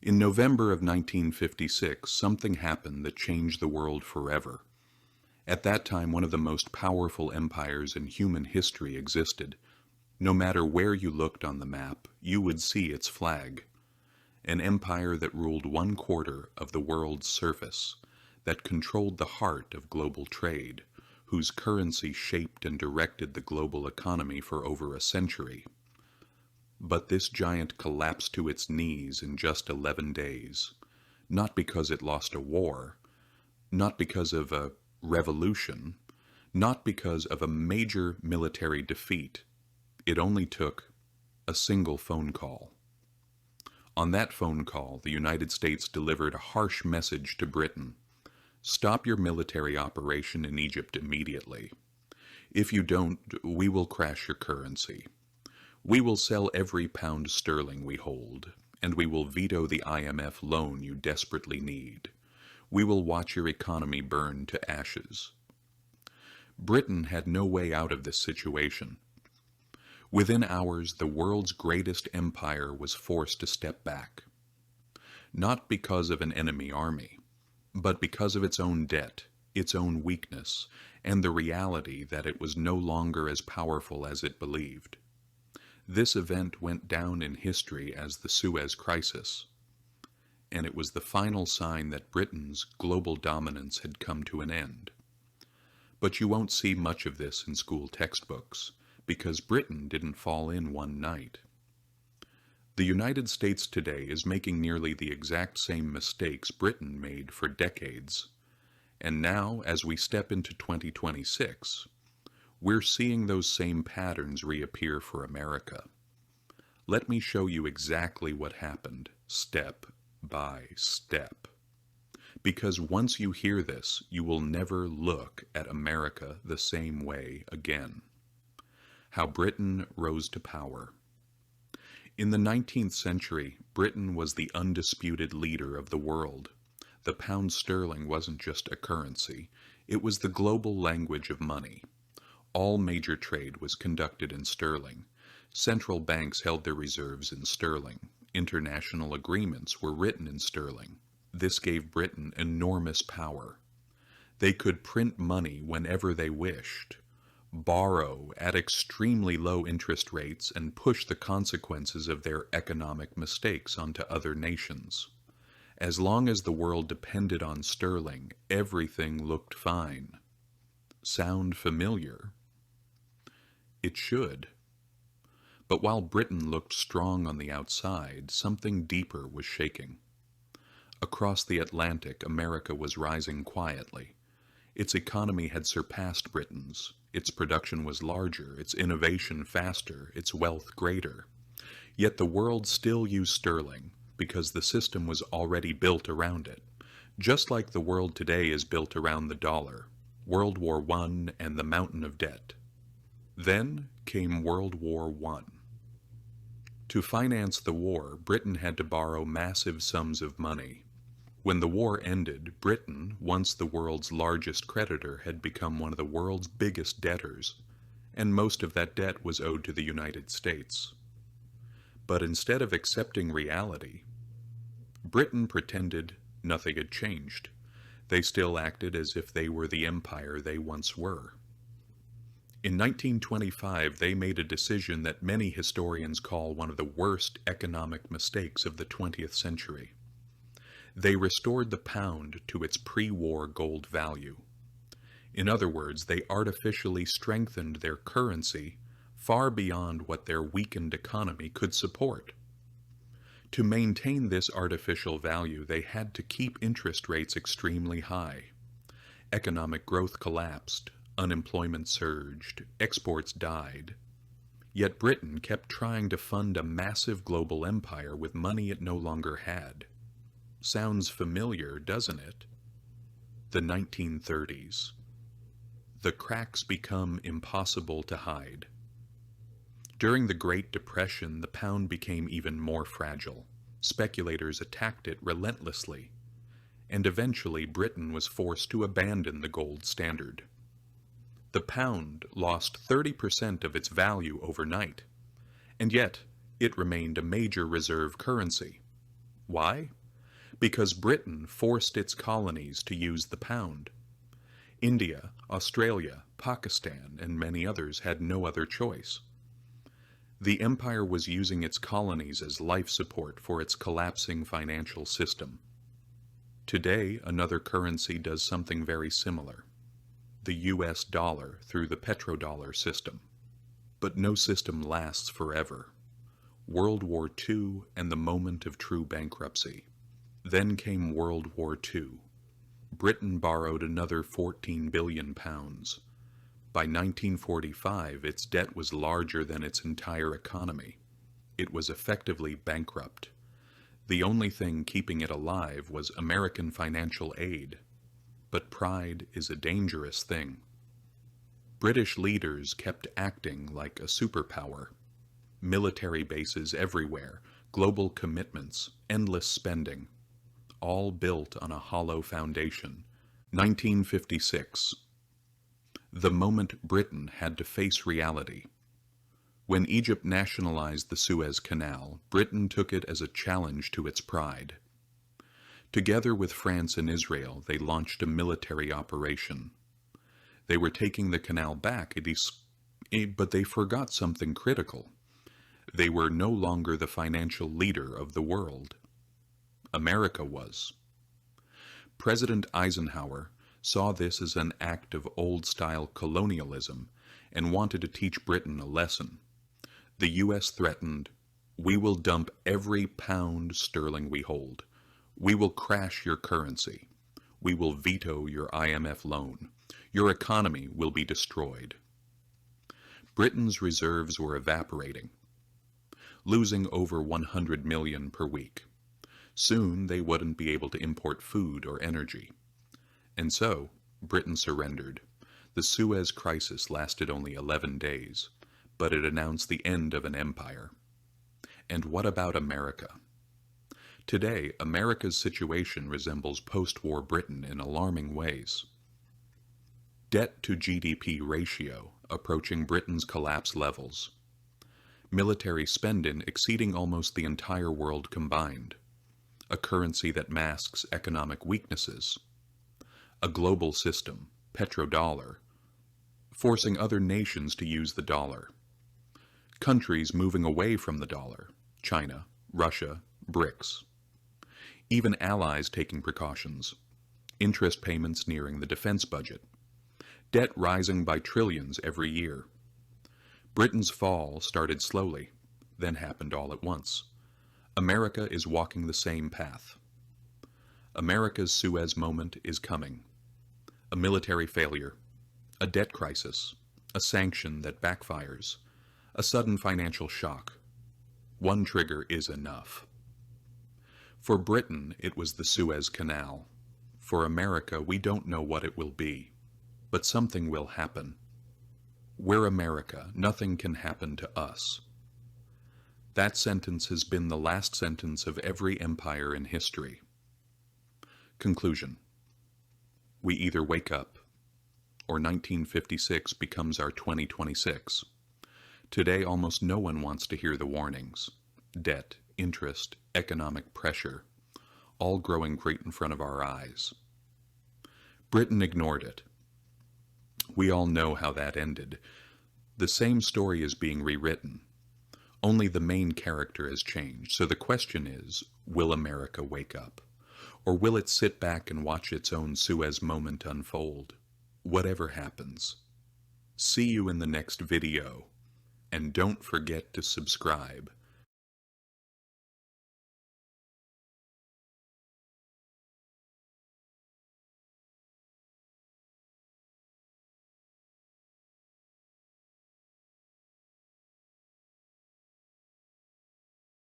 In November of 1956, something happened that changed the world forever. At that time, one of the most powerful empires in human history existed. No matter where you looked on the map, you would see its flag. An empire that ruled 1/4 of the world's surface, that controlled the heart of global trade, whose currency shaped and directed the global economy for over a century. But this giant collapsed to its knees in just 11 days, not because it lost a war, not because of a revolution, not because of a major military defeat. It only took a single phone call. On that phone call, the United States delivered a harsh message to Britain. Stop your military operation in Egypt immediately. If you don't, we will crash your currency. We will sell every pound sterling we hold, and we will veto the IMF loan you desperately need. We will watch your economy burn to ashes. Britain had no way out of this situation. Within hours, the world's greatest empire was forced to step back. Not because of an enemy army, but because of its own debt, its own weakness, and the reality that it was no longer as powerful as it believed. This event went down in history as the Suez Crisis, and it was the final sign that Britain's global dominance had come to an end. But you won't see much of this in school textbooks, because Britain didn't fall in one night. The United States today is making nearly the exact same mistakes Britain made for decades, and now, as we step into 2026, we're seeing those same patterns reappear for America. Let me show you exactly what happened, step by step. Because once you hear this, you will never look at America the same way again. How Britain rose to power. In the 19th century, Britain was the undisputed leader of the world. The pound sterling wasn't just a currency, it was the global language of money. All major trade was conducted in sterling. Central banks held their reserves in sterling. International agreements were written in sterling. This gave Britain enormous power. They could print money whenever they wished, borrow at extremely low interest rates, and push the consequences of their economic mistakes onto other nations. As long as the world depended on sterling, everything looked fine. Sound familiar? It should. But while Britain looked strong on the outside, something deeper was shaking. Across the Atlantic, America was rising quietly. Its economy had surpassed Britain's. Its production was larger, its innovation faster, its wealth greater. Yet the world still used sterling because the system was already built around it, just like the world today is built around the dollar, World War I, and the mountain of debt. Then came World War I. To finance the war, Britain had to borrow massive sums of money. When the war ended, Britain, once the world's largest creditor, had become one of the world's biggest debtors, and most of that debt was owed to the United States. But instead of accepting reality, Britain pretended nothing had changed. They still acted as if they were the empire they once were. In 1925, they made a decision that many historians call one of the worst economic mistakes of the 20th century. They restored the pound to its pre-war gold value. In other words, they artificially strengthened their currency far beyond what their weakened economy could support. To maintain this artificial value, they had to keep interest rates extremely high. Economic growth collapsed. Unemployment surged, exports died. Yet Britain kept trying to fund a massive global empire with money it no longer had. Sounds familiar, doesn't it? The 1930s. The cracks become impossible to hide. During the Great Depression, the pound became even more fragile. Speculators attacked it relentlessly, and eventually Britain was forced to abandon the gold standard. The pound lost 30% of its value overnight, and yet it remained a major reserve currency. Why? Because Britain forced its colonies to use the pound. India, Australia, Pakistan, and many others had no other choice. The empire was using its colonies as life support for its collapsing financial system. Today, another currency does something very similar. The US dollar through the petrodollar system. But no system lasts forever. World War II and the moment of true bankruptcy. Then came World War II. Britain borrowed another £14 billion. By 1945, its debt was larger than its entire economy. It was effectively bankrupt. The only thing keeping it alive was American financial aid. But pride is a dangerous thing. British leaders kept acting like a superpower. Military bases everywhere, global commitments, endless spending. All built on a hollow foundation. 1956. The moment Britain had to face reality. When Egypt nationalized the Suez Canal, Britain took it as a challenge to its pride. Together with France and Israel, they launched a military operation. They were taking the canal back, but they forgot something critical. They were no longer the financial leader of the world. America was. President Eisenhower saw this as an act of old-style colonialism and wanted to teach Britain a lesson. The U.S. threatened, "We will dump every pound sterling we hold. We will crash your currency. We will veto your IMF loan. Your economy will be destroyed." Britain's reserves were evaporating, losing over 100 million per week. Soon they wouldn't be able to import food or energy. And so, Britain surrendered. The Suez Crisis lasted only 11 days, but it announced the end of an empire. And what about America? Today, America's situation resembles post-war Britain in alarming ways. Debt to GDP ratio approaching Britain's collapse levels. Military spending exceeding almost the entire world combined. A currency that masks economic weaknesses. A global system, petrodollar, forcing other nations to use the dollar. Countries moving away from the dollar, China, Russia, BRICS. Even allies taking precautions. Interest payments nearing the defense budget. Debt rising by trillions every year. Britain's fall started slowly, then happened all at once. America is walking the same path. America's Suez moment is coming. A military failure, a debt crisis, a sanction that backfires, a sudden financial shock. One trigger is enough. For Britain, it was the Suez Canal. For America, we don't know what it will be, but something will happen. We're America. Nothing can happen to us. That sentence has been the last sentence of every empire in history. Conclusion. We either wake up, or 1956 becomes our 2026. Today, almost no one wants to hear the warnings. Debt, interest, economic pressure, all growing right in front of our eyes. Britain ignored it. We all know how that ended. The same story is being rewritten. Only the main character has changed. So the question is, will America wake up? Or will it sit back and watch its own Suez moment unfold? Whatever happens. See you in the next video. And don't forget to subscribe.